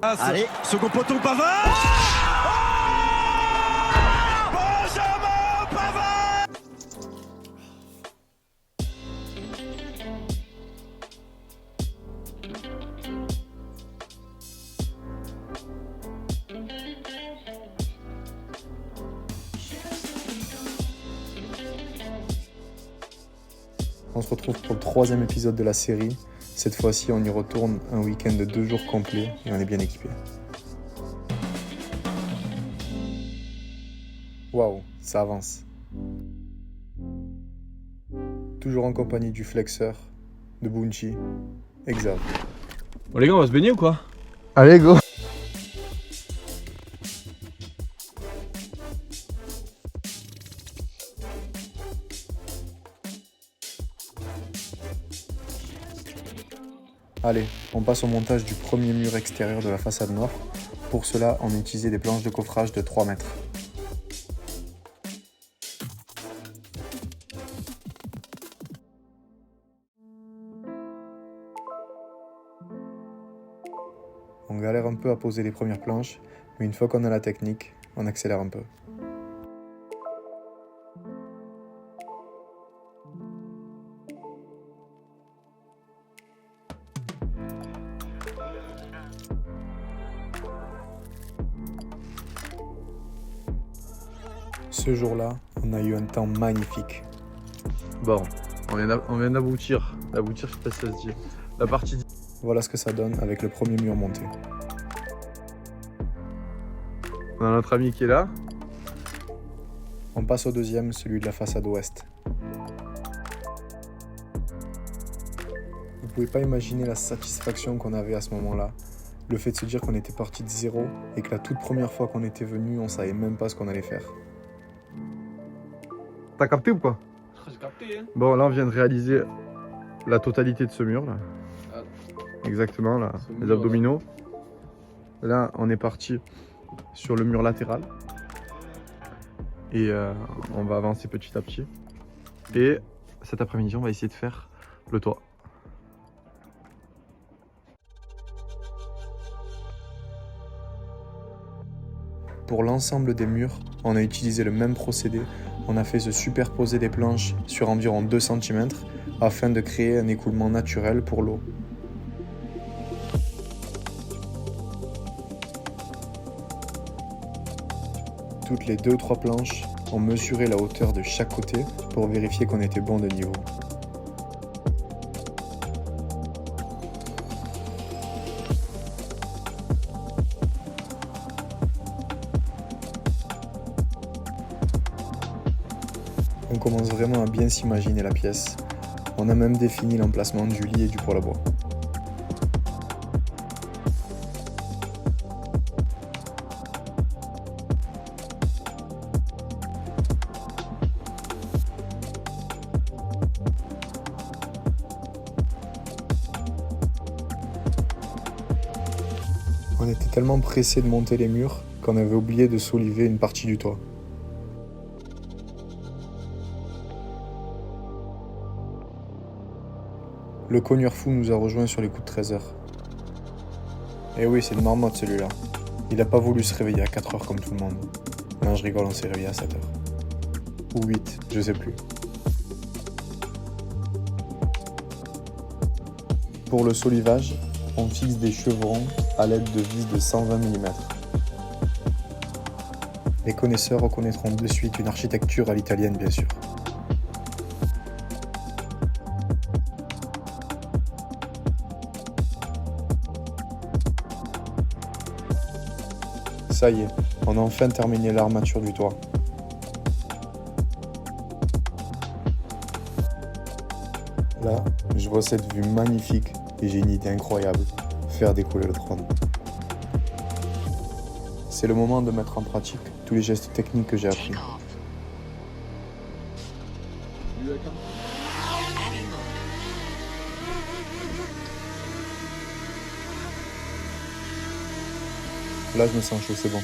Allez, second poteau Pavard. Benjamin Pavard. On se retrouve pour le 3e épisode de la série. Cette fois-ci, on y retourne un week-end de 2 jours complets et on est bien équipé. Waouh, ça avance. Toujours en compagnie du Flexeur, de Bunchi, Exav. Bon les gars, on va se baigner ou quoi? Allez, go! Allez, on passe au montage du premier mur extérieur de la façade nord. Pour cela, on a utilisé des planches de coffrage de 3 mètres. On galère un peu à poser les premières planches, mais une fois qu'on a la technique, on accélère un peu. Ce jour-là, on a eu un temps magnifique. Bon, on vient d'aboutir. D'aboutir, je sais pas si ça se dit. La partie. Voilà ce que ça donne avec le premier mur monté. On a notre ami qui est là. On passe au deuxième, celui de la façade ouest. Vous pouvez pas imaginer la satisfaction qu'on avait à ce moment-là. Le fait de se dire qu'on était parti de zéro et que la toute première fois qu'on était venu, on savait même pas ce qu'on allait faire. T'as capté ou quoi? J'ai capté, hein. Bon, là on vient de réaliser la totalité de ce mur là. Ah. Exactement, là, Ce les mur, abdominaux. Là, on est parti sur le mur latéral. Et on va avancer petit à petit. Et cet après-midi, on va essayer de faire le toit. Pour l'ensemble des murs, on a utilisé le même procédé. On a fait se superposer des planches sur environ 2 cm afin de créer un écoulement naturel pour l'eau. Toutes les 2 ou 3 planches, on mesurait la hauteur de chaque côté pour vérifier qu'on était bon de niveau. On commence vraiment à bien s'imaginer la pièce. On a même défini l'emplacement du lit et du poêle à bois. On était tellement pressés de monter les murs qu'on avait oublié de soliver une partie du toit. Le cogneur fou nous a rejoint sur les coups de 13h. Eh oui, c'est une marmotte celui-là. Il a pas voulu se réveiller à 4h comme tout le monde. Non, je rigole, on s'est réveillé à 7h. Ou 8, je sais plus. Pour le solivage, on fixe des chevrons à l'aide de vis de 120 mm. Les connaisseurs reconnaîtront de suite une architecture à l'italienne, bien sûr. Ça y est, on a enfin terminé l'armature du toit. Là, je vois cette vue magnifique et j'ai une idée incroyable, faire décoller le trône. C'est le moment de mettre en pratique tous les gestes techniques que j'ai appris. Là, je me sens chaud, c'est bon.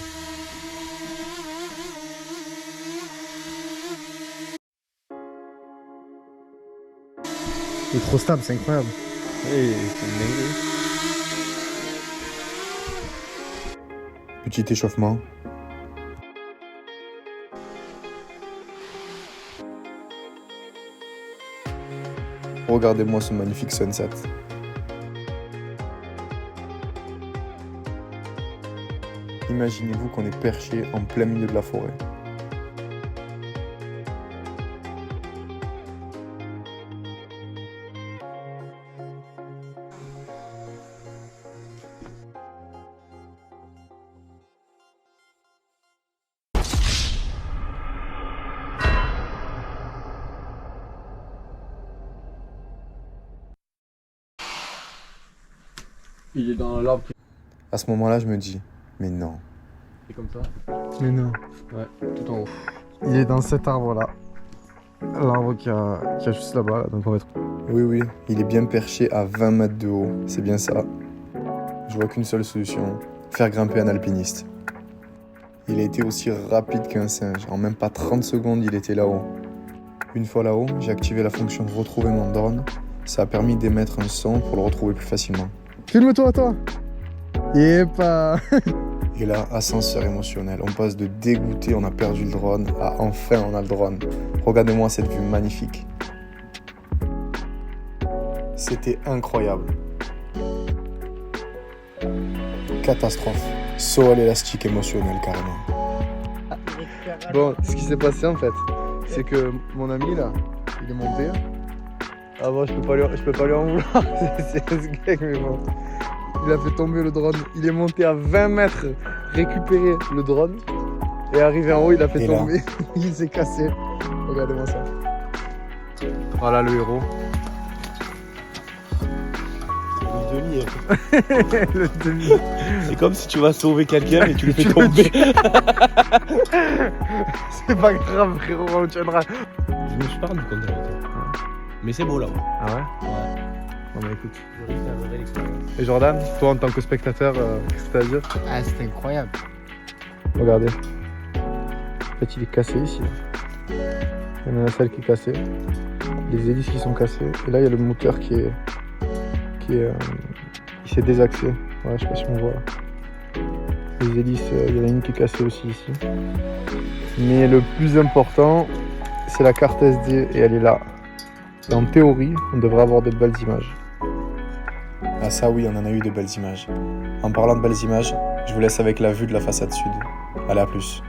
Il est trop stable, c'est incroyable. Et c'est une dinguerie. Petit échauffement. Regardez-moi ce magnifique sunset. Imaginez-vous qu'on est perché en plein milieu de la forêt. Il est dans l'arbre qui À ce moment-là, je me dis, mais non. est comme ça. Mais non. Ouais, tout en haut. Il est dans cet arbre-là. L'arbre qui a juste là-bas, là. Donc on va être... Oui, il est bien perché à 20 mètres de haut, c'est bien ça. Je vois qu'une seule solution, faire grimper un alpiniste. Il a été aussi rapide qu'un singe, en même pas 30 secondes il était là-haut. Une fois là-haut, j'ai activé la fonction retrouver mon drone, ça a permis d'émettre un son pour le retrouver plus facilement. Filme-toi, toi. Yepa. Et là, ascenseur émotionnel, on passe de dégoûté, on a perdu le drone, à enfin on a le drone. Regardez-moi cette vue magnifique. C'était incroyable. Catastrophe. Saut à l'élastique émotionnel carrément. Bon, ce qui s'est passé en fait, c'est que mon ami là, il est monté. Ah bon, je peux pas lui en vouloir, c'est un gag, mais bon. Il a fait tomber le drone. Il est monté à 20 mètres, récupérer le drone. Et arrivé en haut, il a fait Et là. tomber. Il s'est cassé. Regardez-moi ça. Voilà le héros. Le demi, Le demi. c'est comme si tu vas sauver quelqu'un et tu le fais tomber. C'est pas grave, frérot, on tiendra. Je me suis pas rendu compte de la hauteur. Mais c'est beau là-haut. Ah ouais? Ouais. Bon bah écoute. J'ai réussi à avoir l'expérience. Et Jordan, toi en tant que spectateur, qu'est-ce que t'as à dire? Ah, c'était incroyable. Regardez. En fait, il est cassé ici. Il y en a celle qui est cassée. Les hélices qui sont cassées. Et là, il y a le moteur qui s'est désaxé. Ouais, je sais pas si on voit. Les hélices, il y en a une qui est cassée aussi ici. Mais le plus important, c'est la carte SD et elle est là. Et en théorie, on devrait avoir de belles images. Ah ça oui, on en a eu de belles images. En parlant de belles images, je vous laisse avec la vue de la façade sud. Allez, à plus.